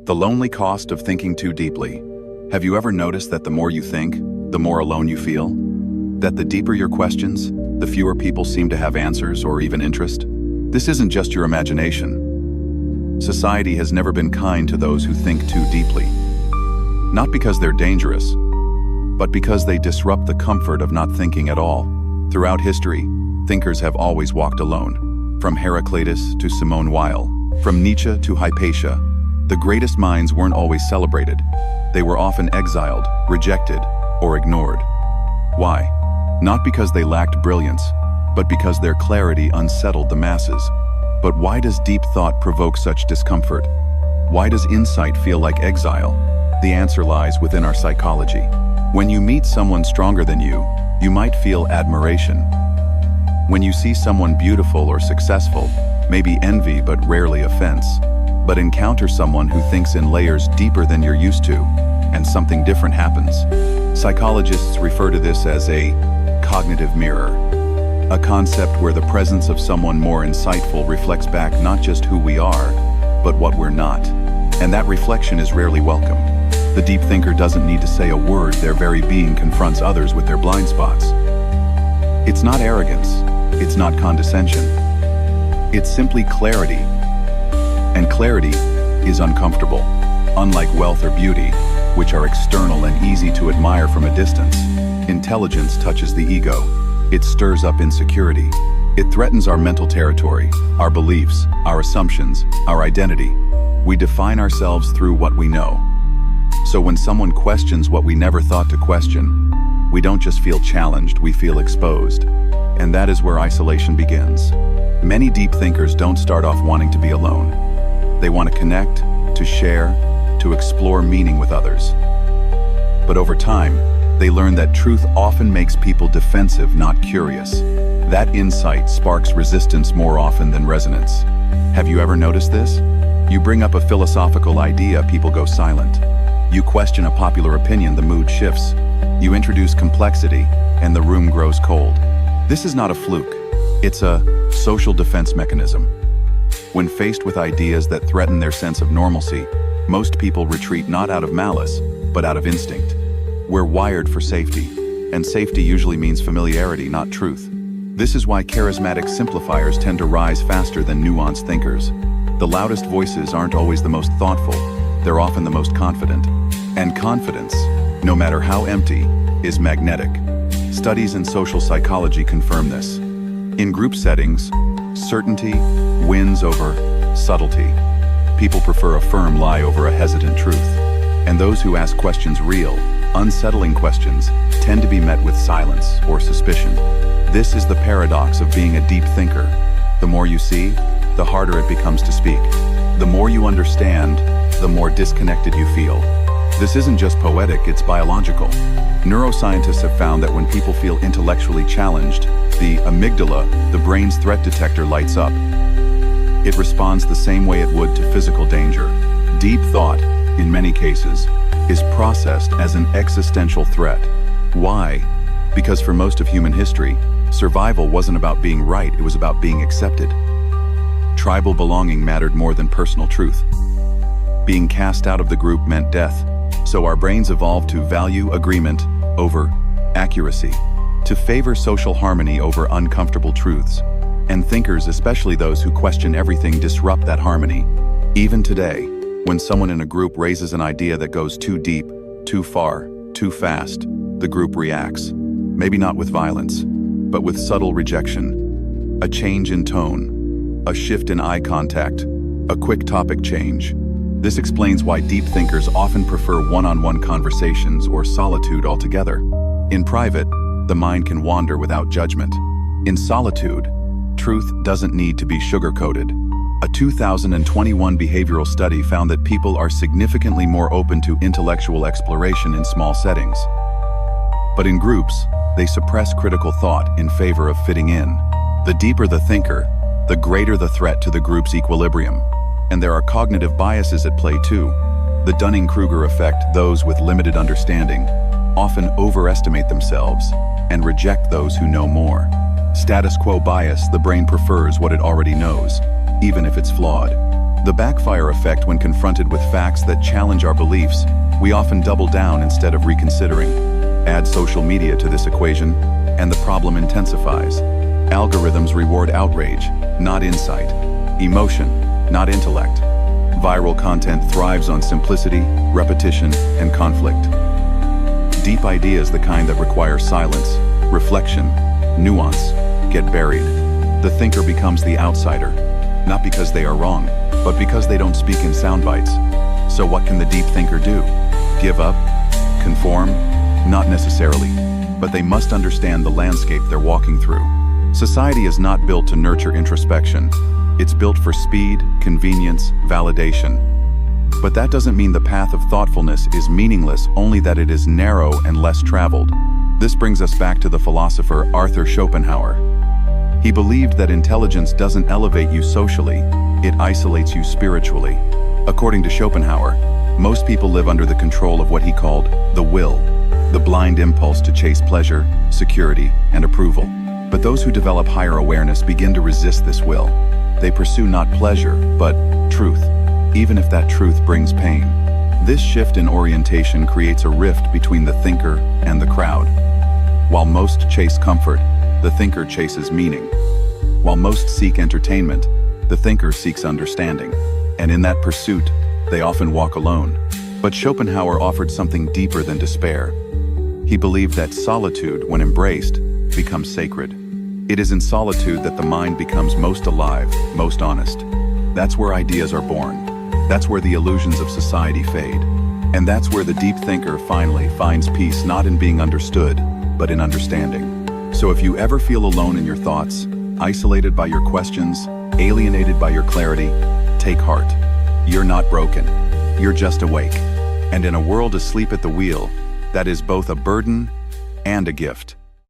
The lonely cost of thinking too deeply. Have you ever noticed that the more you think, the more alone you feel? That the deeper your questions, the fewer people seem to have answers or even interest? This isn't just your imagination. Society has never been kind to those who think too deeply. Not because they're dangerous, but because they disrupt the comfort of not thinking at all. Throughout history, thinkers have always walked alone. From Heraclitus to Simone Weil, from Nietzsche to Hypatia, the greatest minds weren't always celebrated. They were often exiled, rejected, or ignored. Why? Not because they lacked brilliance, but because their clarity unsettled the masses. But why does deep thought provoke such discomfort? Why does insight feel like exile? The answer lies within our psychology. When you meet someone stronger than you might feel admiration. When you see someone beautiful or successful, maybe envy but rarely offense. But encounter someone who thinks in layers deeper than you're used to, and something different happens. Psychologists refer to this as a cognitive mirror, a concept where the presence of someone more insightful reflects back not just who we are, but what we're not. And that reflection is rarely welcome. The deep thinker doesn't need to say a word, their very being confronts others with their blind spots. It's not arrogance, it's not condescension. It's simply clarity. And clarity is uncomfortable. Unlike wealth or beauty, which are external and easy to admire from a distance, intelligence touches the ego. It stirs up insecurity. It threatens our mental territory, our beliefs, our assumptions, our identity. We define ourselves through what we know. So when someone questions what we never thought to question, we don't just feel challenged, we feel exposed. And that is where isolation begins. Many deep thinkers don't start off wanting to be alone. They want to connect, to share, to explore meaning with others. But over time, they learn that truth often makes people defensive, not curious. That insight sparks resistance more often than resonance. Have you ever noticed this? You bring up a philosophical idea, people go silent. You question a popular opinion, the mood shifts. You introduce complexity, and the room grows cold. This is not a fluke. It's a social defense mechanism. When faced with ideas that threaten their sense of normalcy, most people retreat not out of malice, but out of instinct. We're wired for safety, and safety usually means familiarity, not truth. This is why charismatic simplifiers tend to rise faster than nuanced thinkers. The loudest voices aren't always the most thoughtful, they're often the most confident. And confidence, no matter how empty, is magnetic. Studies in social psychology confirm this. In group settings, certainty wins over subtlety. People prefer a firm lie over a hesitant truth. And those who ask questions, real, unsettling questions, tend to be met with silence or suspicion. This is the paradox of being a deep thinker. The more you see, the harder it becomes to speak. The more you understand, the more disconnected you feel. This isn't just poetic, it's biological. Neuroscientists have found that when people feel intellectually challenged, the amygdala, the brain's threat detector, lights up. It responds the same way it would to physical danger. Deep thought, in many cases, is processed as an existential threat. Why? Because for most of human history, survival wasn't about being right, it was about being accepted. Tribal belonging mattered more than personal truth. Being cast out of the group meant death. So our brains evolved to value agreement over accuracy, to favor social harmony over uncomfortable truths. And thinkers, especially those who question everything, disrupt that harmony. Even today, when someone in a group raises an idea that goes too deep, too far, too fast, the group reacts. Maybe not with violence, but with subtle rejection. A change in tone, a shift in eye contact, a quick topic change. This explains why deep thinkers often prefer one-on-one conversations or solitude altogether. In private, the mind can wander without judgment. In solitude, truth doesn't need to be sugar-coated. A 2021 behavioral study found that people are significantly more open to intellectual exploration in small settings. But in groups, they suppress critical thought in favor of fitting in. The deeper the thinker, the greater the threat to the group's equilibrium. And there are cognitive biases at play too. The Dunning-Kruger effect, those with limited understanding often overestimate themselves and reject those who know more. Status quo bias, the brain prefers what it already knows, even if it's flawed. The backfire effect: when confronted with facts that challenge our beliefs, we often double down instead of reconsidering. Add social media to this equation, and the problem intensifies. Algorithms reward outrage, not insight; emotion, not intellect. Viral content thrives on simplicity, repetition, and conflict. Deep ideas, the kind that require silence, reflection, nuance, get buried. The thinker becomes the outsider, not because they are wrong, but because they don't speak in sound bites. So what can the deep thinker do? Give up? Conform? Not necessarily, but they must understand the landscape they're walking through. Society is not built to nurture introspection. It's built for speed, convenience, validation. But that doesn't mean the path of thoughtfulness is meaningless, only that it is narrow and less traveled. This brings us back to the philosopher Arthur Schopenhauer. He believed that intelligence doesn't elevate you socially, it isolates you spiritually. According to Schopenhauer, most people live under the control of what he called the will, the blind impulse to chase pleasure, security, and approval. But those who develop higher awareness begin to resist this will. They pursue not pleasure, but truth, even if that truth brings pain. This shift in orientation creates a rift between the thinker and the crowd. While most chase comfort, the thinker chases meaning. While most seek entertainment, the thinker seeks understanding. And in that pursuit, they often walk alone. But Schopenhauer offered something deeper than despair. He believed that solitude, when embraced, becomes sacred. It is in solitude that the mind becomes most alive, most honest. That's where ideas are born. That's where the illusions of society fade. And that's where the deep thinker finally finds peace, not in being understood, but in understanding. So if you ever feel alone in your thoughts, isolated by your questions, alienated by your clarity, take heart. You're not broken. You're just awake. And in a world asleep at the wheel, that is both a burden and a gift.